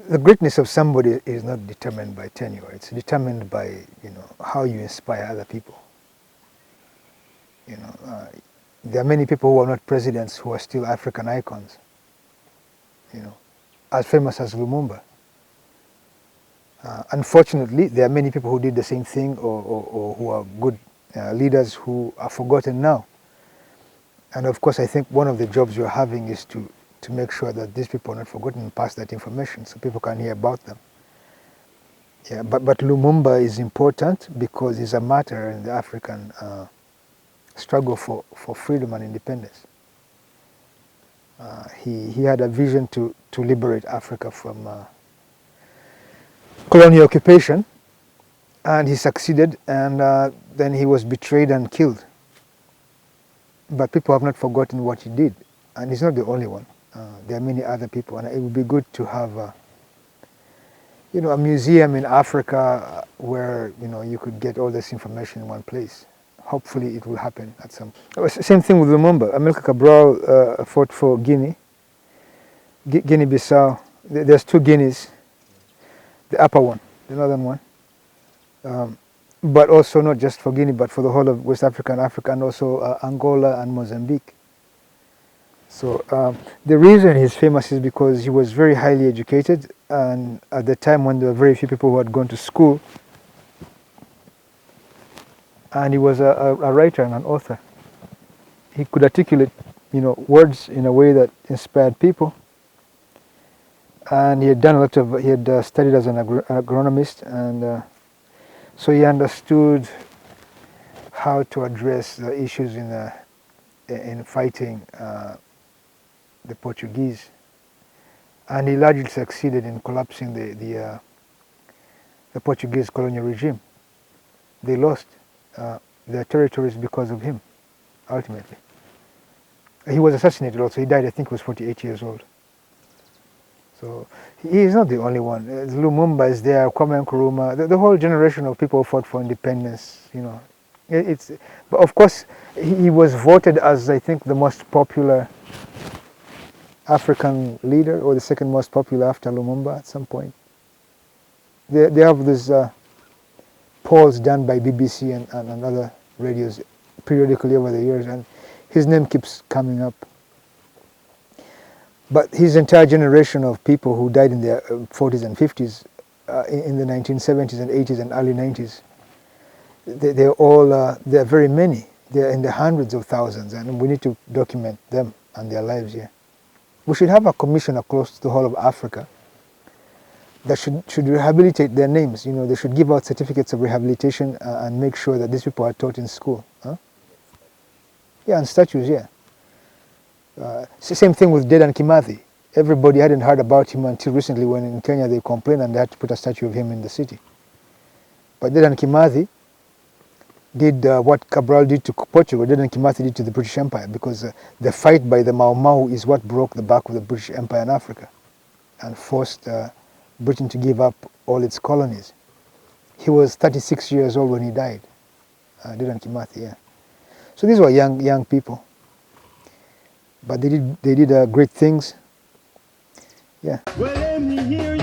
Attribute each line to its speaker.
Speaker 1: the greatness of somebody is not determined by tenure. It's determined by, how you inspire other people. There are many people who are not presidents who are still African icons, as famous as Lumumba. Unfortunately, there are many people who did the same thing or who are good leaders who are forgotten now. And of course, I think one of the jobs you're having is to make sure that these people are not forgotten and pass that information so people can hear about them. Yeah, but Lumumba is important because he's a martyr in the African struggle for freedom and independence. He had a vision to liberate Africa from colonial occupation, and he succeeded, and then he was betrayed and killed. But people have not forgotten what he did, and he's not the only one. There are many other people, and it would be good to have a museum in Africa where you could get all this information in one place. Hopefully it will happen at some point. Same thing with Lumumba. Amilcar Cabral fought for Guinea-Bissau. There's two Guineas, the upper one, the northern one. But also not just for Guinea, but for the whole of West Africa and Africa, and also Angola and Mozambique. So the reason he's famous is because he was very highly educated, and at the time when there were very few people who had gone to school, and he was a writer and an author. He could articulate, words in a way that inspired people. And he had done he had studied as an agronomist, and so he understood how to address the issues in fighting the Portuguese. And he largely succeeded in collapsing the Portuguese colonial regime. They lost their territories because of him, ultimately. He was assassinated also. He died, I think he was 48 years old. So he is not the only one. Lumumba is there, Kwame Nkrumah, the whole generation of people who fought for independence, but of course, he was voted as, I think, the most popular African leader, or the second most popular after Lumumba at some point. They have these polls done by BBC and other radios periodically over the years, and his name keeps coming up. But his entire generation of people who died in their 40s and 50s, in the 1970s and 80s and early 90s, they're all, there are very many. They're in the hundreds of thousands, and we need to document them and their lives here. We should have a commission across the whole of Africa that should rehabilitate their names. They should give out certificates of rehabilitation and make sure that these people are taught in school. Huh? Yeah, and statues, yeah. Same thing with Dedan Kimathi. Everybody hadn't heard about him until recently, when in Kenya they complained and they had to put a statue of him in the city. But Dedan Kimathi did what Cabral did to Portugal, Dedan Kimathi did to the British Empire, because the fight by the Mau Mau is what broke the back of the British Empire in Africa and forced Britain to give up all its colonies. He was 36 years old when he died, Dedan Kimathi, yeah. So these were young people. But they did great things. Yeah. Well, let me hear